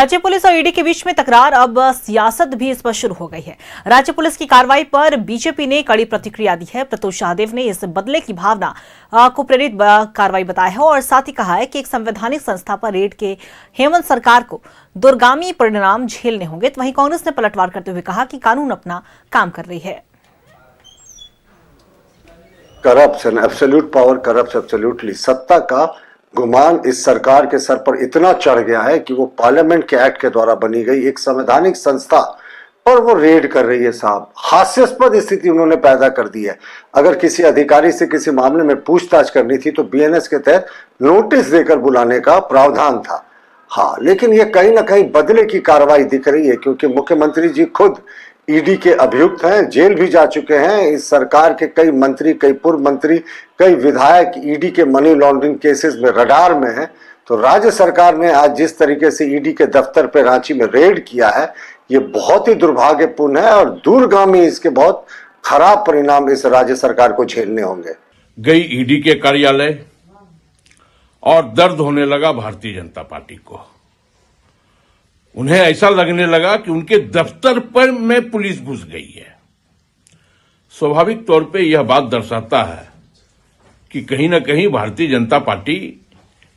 राज्य पुलिस और ईडी के बीच में तकरार, अब सियासत भी इस पर शुरू हो गई है। राज्य पुलिस की कार्रवाई पर बीजेपी ने कड़ी प्रतिक्रिया दी है। प्रत्युष शाहदेव ने इस बदले की भावना को प्रेरित कार्रवाई बताया है और साथ ही कहा है कि एक संवैधानिक संस्था पर रेड के हेमंत सरकार को दूरगामी परिणाम झेलने होंगे। तो वहीं कांग्रेस ने पलटवार करते हुए कहा कि कानून अपना काम कर रही है। Corruption, absolute power corrupt absolutely. सत्ता का गुमान इस सरकार के सर पर इतना चढ़ गया है कि वो पार्लियामेंट के एक्ट के द्वारा बनी गई एक संवैधानिक संस्था पर वो रेड कर रही है। साहब, हास्यास्पद स्थिति उन्होंने पैदा कर दी है। अगर किसी अधिकारी से किसी मामले में पूछताछ करनी थी तो बीएनएस के तहत नोटिस देकर बुलाने का प्रावधान था। हाँ, लेकिन ये कहीं ना कहीं बदले की कार्रवाई दिख रही है, क्योंकि मुख्यमंत्री जी खुद ईडी के अभियुक्त हैं, जेल भी जा चुके हैं। इस सरकार के कई मंत्री, कई पूर्व मंत्री, कई विधायक ईडी के मनी लॉन्ड्रिंग केसेस में रडार में हैं। तो राज्य सरकार ने आज जिस तरीके से ईडी के दफ्तर पे रांची में रेड किया है, ये बहुत ही दुर्भाग्यपूर्ण है और दूरगामी इसके बहुत खराब परिणाम इस राज्य सरकार को झेलने होंगे। गई ईडी के कार्यालय और दर्द होने लगा भारतीय जनता पार्टी को। उन्हें ऐसा लगने लगा कि उनके दफ्तर पर में पुलिस घुस गई है। स्वाभाविक तौर पे यह बात दर्शाता है कि कहीं ना कहीं भारतीय जनता पार्टी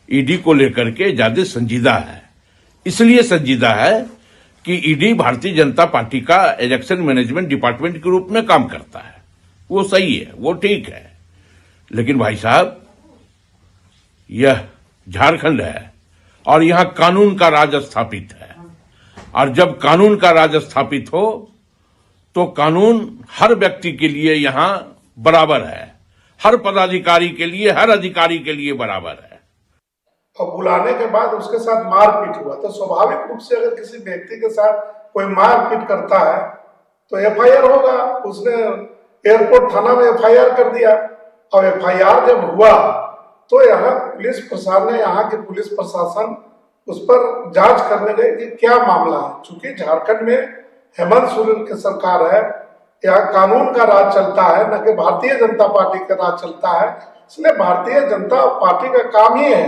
ईडी को लेकर के ज्यादा संजीदा है। इसलिए संजीदा है कि ईडी भारतीय जनता पार्टी का इलेक्शन मैनेजमेंट डिपार्टमेंट के रूप में काम करता है। वो सही है, वो ठीक है, लेकिन भाई साहब, यह झारखंड है और यहां कानून का राज स्थापित है। और जब कानून का राज स्थापित हो तो कानून हर व्यक्ति के लिए यहां बराबर है, हर पदाधिकारी के लिए, हर अधिकारी के लिए बराबर है। और बुलाने के बाद उसके साथ मारपीट हुआ तो स्वाभाविक रूप से अगर किसी व्यक्ति के साथ कोई मारपीट करता है तो एफआईआर होगा। उसने एयरपोर्ट थाना में एफआईआर कर दिया और एफआईआर जब हुआ तो यहाँ पुलिस प्रशासन, यहाँ के पुलिस प्रशासन उस पर जांच करने गए कि क्या मामला है। चूंकि झारखंड में हेमंत सोरेन की सरकार है, यहाँ कानून का राज चलता है, न कि भारतीय जनता पार्टी का राज चलता है। इसलिए भारतीय जनता पार्टी का काम ही है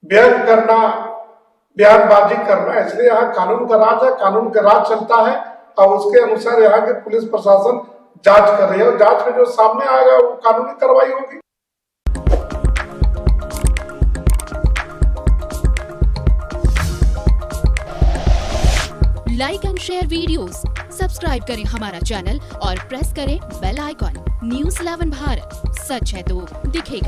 व्यंग करना, बयानबाजी करना। इसलिए यहाँ कानून का राज है, कानून का राज चलता है और उसके अनुसार यहाँ के पुलिस प्रशासन जांच कर रही है और जांच में जो सामने आएगा वो कानूनी कार्रवाई होगी। Like and share videos, subscribe करें हमारा चैनल और प्रेस करें बेल आइकॉन। न्यूज़ 11 भारत, सच है तो दिखेगा।